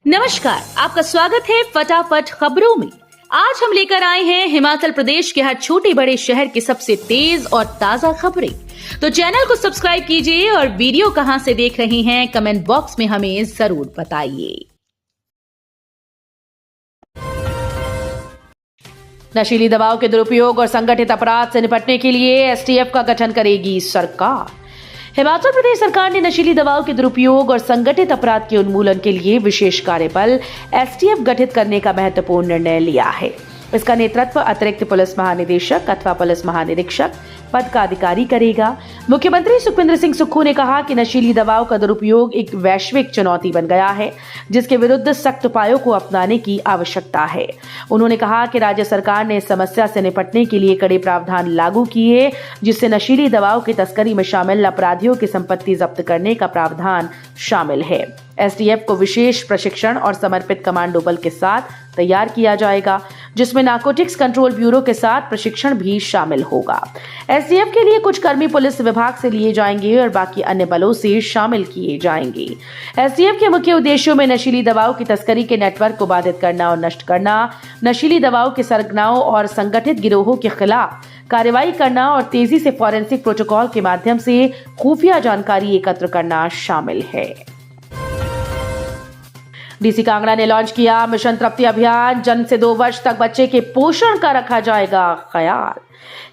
नमस्कार, आपका स्वागत है फटाफट खबरों में। आज हम लेकर आए हैं हिमाचल प्रदेश के हर छोटे बड़े शहर की सबसे तेज और ताजा खबरें। तो चैनल को सब्सक्राइब कीजिए और वीडियो कहां से देख रहे हैं कमेंट बॉक्स में हमें जरूर बताइए। नशीली दवाओं के दुरुपयोग और संगठित अपराध से निपटने के लिए एसटीएफ का गठन करेगी सरकार। हिमाचल प्रदेश सरकार ने नशीली दवाओं के दुरुपयोग और संगठित अपराध के उन्मूलन के लिए विशेष कार्यबल एसटीएफ गठित करने का महत्वपूर्ण निर्णय लिया है। इसका नेतृत्व अतिरिक्त पुलिस महानिदेशक अथवा पुलिस महानिरीक्षक पद का अधिकारी करेगा। मुख्यमंत्री सुखविंदर सिंह सुक्खू ने कहा कि नशीली दवाओं का दुरुपयोग एक वैश्विक चुनौती बन गया है, जिसके विरुद्ध सख्त उपायों को अपनाने की आवश्यकता है। उन्होंने कहा कि राज्य सरकार ने इस समस्या से निपटने के लिए कड़े प्रावधान लागू किए, जिससे नशीली दवाओं की तस्करी में शामिल अपराधियों की संपत्ति जब्त करने का प्रावधान शामिल है। एसटीएफ को विशेष प्रशिक्षण और समर्पित कमांडो बल के साथ तैयार किया जाएगा, जिसमें नारकोटिक्स कंट्रोल ब्यूरो के साथ प्रशिक्षण भी शामिल होगा। एसटीएफ के लिए कुछ कर्मी पुलिस विभाग से लिए जाएंगे और बाकी अन्य बलों से शामिल किए जाएंगे। एसटीएफ के मुख्य उद्देश्यों में नशीली दवाओं की तस्करी के नेटवर्क को बाधित करना और नष्ट करना, नशीली दवाओं के सरगनाओं और संगठित गिरोहों के खिलाफ कार्रवाई करना और तेजी से फॉरेंसिक प्रोटोकॉल के माध्यम से खुफिया जानकारी एकत्र करना शामिल है। डीसी कांगड़ा ने लॉन्च किया मिशन तृप्ति अभियान। जन्म से 2 वर्ष तक बच्चे के पोषण का रखा जाएगा ख्याल।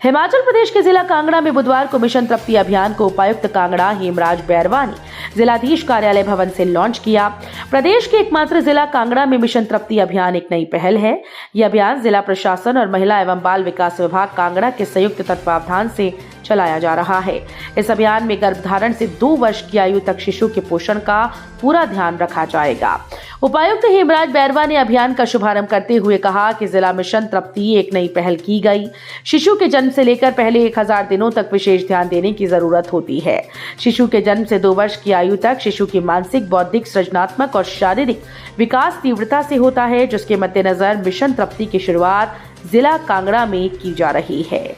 हिमाचल प्रदेश के जिला कांगड़ा में बुधवार को मिशन तृप्ति अभियान को उपायुक्त कांगड़ा हेमराज बैरवा ने जिलाधीश कार्यालय भवन से लॉन्च किया। प्रदेश के एकमात्र जिला कांगड़ा में मिशन तृप्ति अभियान एक नई पहल है। यह अभियान जिला प्रशासन और महिला एवं बाल विकास विभाग कांगड़ा के संयुक्त तत्वावधान से चलाया जा रहा है। इस अभियान में गर्भधारण से 2 वर्ष की आयु तक शिशु के पोषण का पूरा ध्यान रखा जाएगा। उपायुक्त हेमराज बैरवा ने अभियान का शुभारंभ करते हुए कहा कि जिला मिशन तृप्ति एक नई पहल की गई। शिशु के जन्म से लेकर पहले 1000 दिनों तक विशेष ध्यान देने की जरूरत होती है। शिशु के जन्म से 2 वर्ष की आयु तक शिशु की मानसिक, बौद्धिक, सृजनात्मक और शारीरिक विकास तीव्रता से होता है, जिसके मद्देनजर मिशन तृप्ति की शुरुआत जिला कांगड़ा में की जा रही है।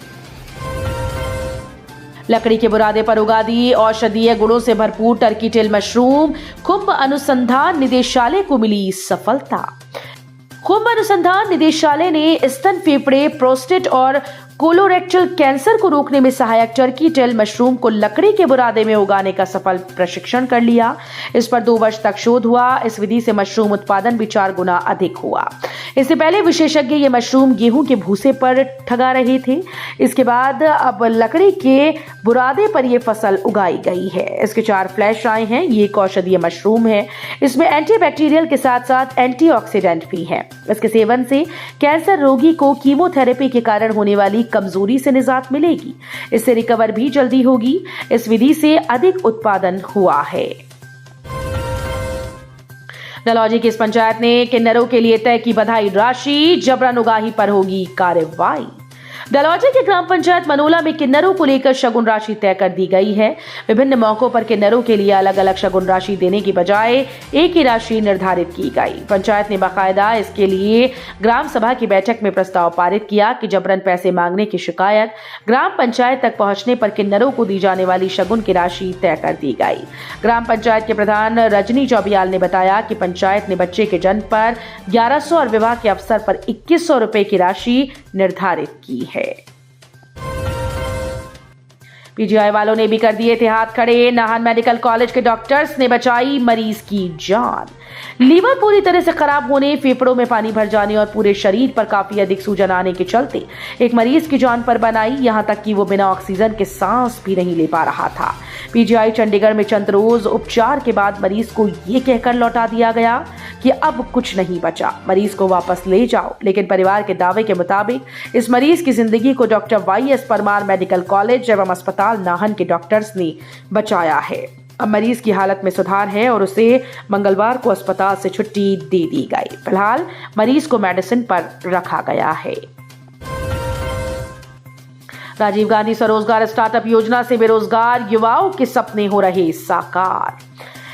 लकड़ी के बुरादे पर उगा दी औषधीय गुणों से भरपूर टर्की टेल मशरूम। खुम्ब अनुसंधान निदेशालय को मिली सफलता। खुम्ब अनुसंधान निदेशालय ने स्तन, फेफड़े, प्रोस्टेट और कोलोरेक्टल कैंसर को रोकने में सहायक टर्की टेल मशरूम को लकड़ी के बुरादे में उगाने का सफल प्रशिक्षण कर लिया। इस पर 2 वर्ष तक शोध हुआ। इस विधि से मशरूम उत्पादन भी 4 गुना अधिक हुआ। इससे पहले विशेषज्ञ ये मशरूम गेहूं के भूसे पर ठगा रहे थे। इसके बाद अब लकड़ी के बुरादे पर यह फसल उगाई गई है। इसके 4 फ्लैश आए हैं। ये एक औषधीय मशरूम है। इसमें एंटीबैक्टीरियल के साथ साथ एंटीऑक्सीडेंट भी है। इसके सेवन से कैंसर रोगी को कीमोथेरेपी के कारण होने वाली कमजोरी से निजात मिलेगी। इससे रिकवर भी जल्दी होगी। इस विधि से अधिक उत्पादन हुआ है। डलहौजी की इस पंचायत ने किन्नरों के लिए तय की बधाई राशि। जबरन उगाही पर होगी कार्रवाई। डलहौजी की ग्राम पंचायत मनोला में किन्नरों को लेकर शगुन राशि तय कर दी गई है। विभिन्न मौकों पर किन्नरों के लिए अलग अलग शगुन राशि देने की बजाय एक ही राशि निर्धारित की गई। पंचायत ने बाकायदा इसके लिए ग्राम सभा की बैठक में प्रस्ताव पारित किया कि जबरन पैसे मांगने की शिकायत ग्राम पंचायत तक पहुंचने पर किन्नरों को दी जाने वाली शगुन की राशि तय कर दी गई। ग्राम पंचायत के प्रधान रजनी चौबियाल ने बताया कि पंचायत ने बच्चे के जन्म पर 1100 और विवाह के अवसर पर 2100 रुपए की राशि निर्धारित की है। पीजीआई वालों ने भी कर दिए थे हाथ खड़े। नाहन मेडिकल कॉलेज के डॉक्टर्स ने बचाई मरीज की जान। लीवर पूरी तरह से खराब होने, फेफड़ों में पानी भर जाने और पूरे शरीर पर काफी अधिक सूजन आने के चलते एक मरीज की जान पर बन आई। यहां तक कि वो बिना ऑक्सीजन के सांस भी नहीं ले पा रहा था। पीजीआई चंडीगढ़ में चंद रोज उपचार के बाद मरीज को ये कहकर लौटा दिया गया कि अब कुछ नहीं बचा, मरीज को वापस ले जाओ। लेकिन परिवार के दावे के मुताबिक इस मरीज की जिंदगी को doctor YS Parmar medical college एवं अस्पताल नाहन के डॉक्टर्स ने बचाया है। अब मरीज की हालत में सुधार है और उसे मंगलवार को अस्पताल से छुट्टी दे दी गई। फिलहाल मरीज को मेडिसिन पर रखा गया है। राजीव गांधी स्वरोजगार स्टार्टअप योजना से बेरोजगार युवाओं के सपने हो रहे साकार।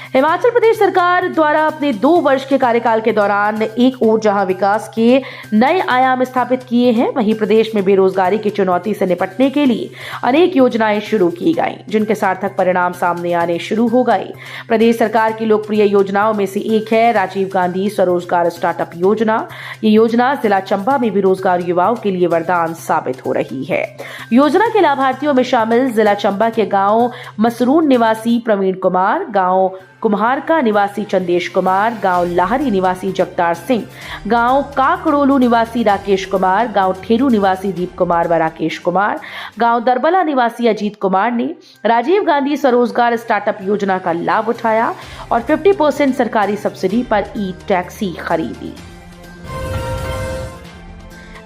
हिमाचल प्रदेश सरकार द्वारा अपने 2 वर्ष के कार्यकाल के दौरान एक ओर जहां विकास के नए आयाम स्थापित किए हैं, वहीं प्रदेश में बेरोजगारी की चुनौती से निपटने के लिए अनेक योजनाएं शुरू की गई, जिनके सार्थक परिणाम सामने आने शुरू हो गए। प्रदेश सरकार की लोकप्रिय योजनाओं में से एक है राजीव गांधी स्वरोजगार स्टार्टअप योजना। ये योजना जिला चंबा में बेरोजगार युवाओं के लिए वरदान साबित हो रही है। योजना के लाभार्थियों में शामिल जिला चंबा के गांव मसरून निवासी प्रवीण कुमार, गांव कुम्हारका निवासी चंदेश कुमार, गांव लाहरी निवासी जगतार सिंह, गांव काकड़ोलू निवासी राकेश कुमार, गांव ठेरू निवासी दीप कुमार व राकेश कुमार, गांव दरबला निवासी अजीत कुमार ने राजीव गांधी स्वरोजगार स्टार्टअप योजना का लाभ उठाया और 50% सरकारी सब्सिडी पर ई टैक्सी खरीदी।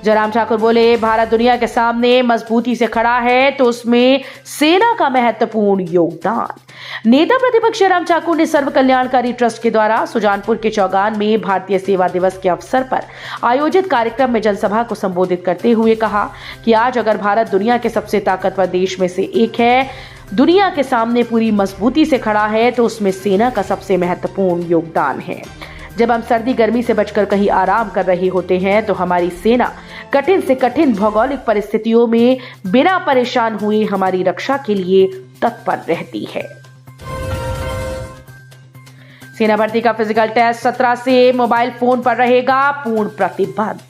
जयराम ठाकुर बोले, भारत दुनिया के सामने मजबूती से खड़ा है तो उसमें सेना का महत्वपूर्ण योगदान। नेता प्रतिपक्ष जयराम ठाकुर ने सर्व कल्याणकारी ट्रस्ट के द्वारा सुजानपुर के चौगान में भारतीय सेवा दिवस के अवसर पर आयोजित कार्यक्रम में जनसभा को संबोधित करते हुए कहा कि आज अगर भारत दुनिया के सबसे ताकतवर देश में से एक है, दुनिया के सामने पूरी मजबूती से खड़ा है, तो उसमें सेना का सबसे महत्वपूर्ण योगदान है। जब हम सर्दी गर्मी से बचकर कहीं आराम कर रहे होते हैं तो हमारी सेना कठिन से कठिन भौगोलिक परिस्थितियों में बिना परेशान हुए हमारी रक्षा के लिए तत्पर रहती है। सेना भर्ती का फिजिकल टेस्ट 17 से मोबाइल फोन पर रहेगा पूर्ण प्रतिबंध।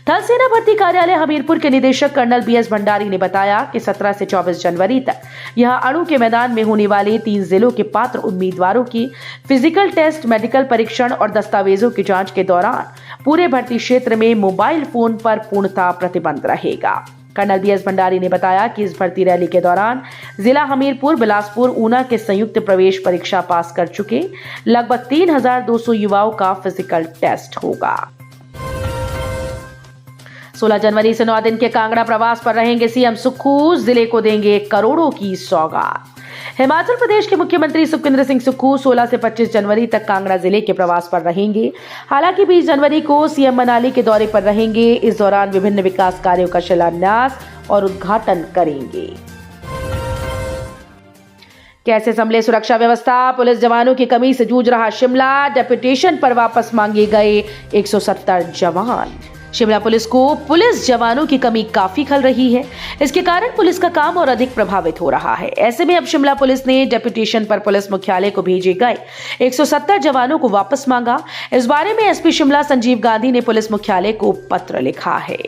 थल सेना भर्ती कार्यालय हमीरपुर के निदेशक कर्नल बीएस भंडारी ने बताया कि 17 से 24 जनवरी तक यहां अणु के मैदान में होने वाले 3 जिलों के पात्र उम्मीदवारों की फिजिकल टेस्ट, मेडिकल परीक्षण और दस्तावेजों की जांच के दौरान पूरे भर्ती क्षेत्र में मोबाइल फोन पर पूर्णतः प्रतिबंध रहेगा। कर्नल बीएस भंडारी ने बताया कि इस भर्ती रैली के दौरान जिला हमीरपुर, बिलासपुर, ऊना के संयुक्त प्रवेश परीक्षा पास कर चुके लगभग 3200 युवाओं का फिजिकल टेस्ट होगा। 16 जनवरी से 9 दिन के कांगड़ा प्रवास पर रहेंगे सीएम सुक्खू, जिले को देंगे करोड़ों की सौगात। हिमाचल प्रदेश के मुख्यमंत्री सुखविंदर सिंह सुक्खू 16 से 25 जनवरी तक कांगड़ा जिले के प्रवास पर रहेंगे। हालांकि 20 जनवरी को सीएम मनाली के दौरे पर रहेंगे। इस दौरान विभिन्न विकास कार्यों का शिलान्यास और उद्घाटन करेंगे। कैसे संभले सुरक्षा व्यवस्था, पुलिस जवानों की कमी से जूझ रहा शिमला, डेपुटेशन पर वापस मांगे गए 170 जवान। शिमला पुलिस को पुलिस जवानों की कमी काफी खल रही है। इसके कारण पुलिस का काम और अधिक प्रभावित हो रहा है। ऐसे में अब शिमला पुलिस ने डेपुटेशन पर पुलिस मुख्यालय को भेजे गए 170 जवानों को वापस मांगा। इस बारे में एसपी शिमला संजीव गांधी ने पुलिस मुख्यालय को पत्र लिखा है।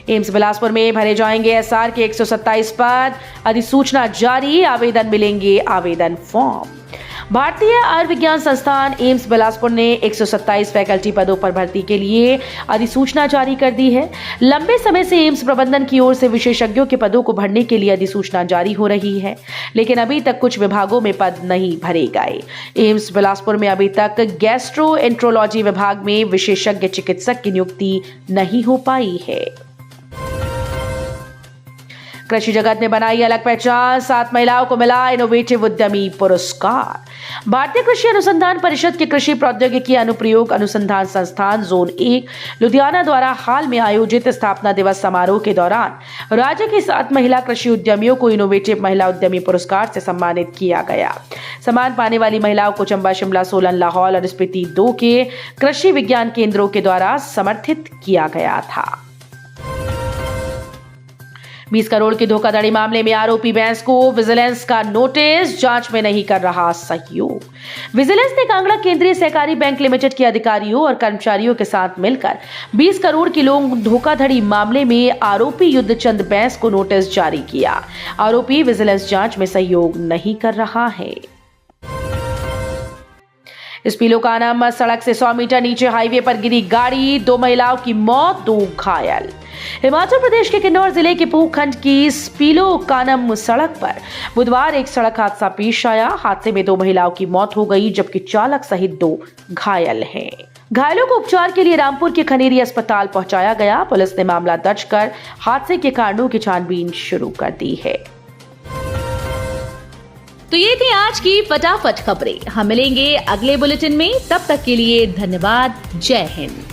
एम्स बिलासपुर में भरे जाएंगे एसआर के 127 पद, अधिसूचना जारी, आवेदन मिलेंगे आवेदन फॉर्म। भारतीय आयुर्विज्ञान संस्थान एम्स बिलासपुर ने 127 फैकल्टी पदों पर भर्ती के लिए अधिसूचना जारी कर दी है। लंबे समय से एम्स प्रबंधन की ओर से विशेषज्ञों के पदों को भरने के लिए अधिसूचना जारी हो रही है, लेकिन अभी तक कुछ विभागों में पद नहीं भरे गए। एम्स बिलासपुर में अभी तक गैस्ट्रोएंट्रोलॉजी विभाग में विशेषज्ञ चिकित्सक की नियुक्ति नहीं हो पाई है। कृषि जगत ने बनाई अलग पहचान, 7 महिलाओं को मिला इनोवेटिव उद्यमी पुरस्कार। भारतीय कृषि अनुसंधान परिषद के कृषि प्रौद्योगिकी अनुप्रयोग अनुसंधान संस्थान जोन 1 लुधियाना द्वारा हाल में आयोजित स्थापना दिवस समारोह के दौरान राज्य की 7 महिला कृषि उद्यमियों को इनोवेटिव महिला उद्यमी पुरस्कार से सम्मानित किया गया। सम्मान पाने वाली महिलाओं को चंबा, शिमला, सोलन, लाहौल और स्पीति 2 के कृषि विज्ञान केंद्रों के द्वारा समर्थित किया गया था। 20 करोड़ की धोखाधड़ी मामले में आरोपी बैंस को विजिलेंस का नोटिस, जांच में नहीं कर रहा सहयोग। विजिलेंस ने कांगड़ा केंद्रीय सहकारी बैंक लिमिटेड के अधिकारियों और कर्मचारियों के साथ मिलकर 20 करोड़ की लोन धोखाधड़ी मामले में आरोपी युद्धचंद बैंस को नोटिस जारी किया। आरोपी विजिलेंस जांच में सहयोग नहीं कर रहा है। स्पीलो कानम सड़क से 100 मीटर नीचे हाईवे पर गिरी गाड़ी, 2 महिलाओं की मौत, 2 घायल। हिमाचल प्रदेश के किन्नौर जिले के पूह खंड की स्पीलो कानम सड़क पर बुधवार एक सड़क हादसा पेश आया। हादसे में 2 महिलाओं की मौत हो गई, जबकि चालक सहित 2 घायल हैं। घायलों को उपचार के लिए रामपुर के खनेरी अस्पताल पहुंचाया गया। पुलिस ने मामला दर्ज कर हादसे के कारणों की छानबीन शुरू कर दी है। तो ये थी आज की फटाफट खबरें। हम मिलेंगे अगले बुलेटिन में, तब तक के लिए धन्यवाद। जय हिंद।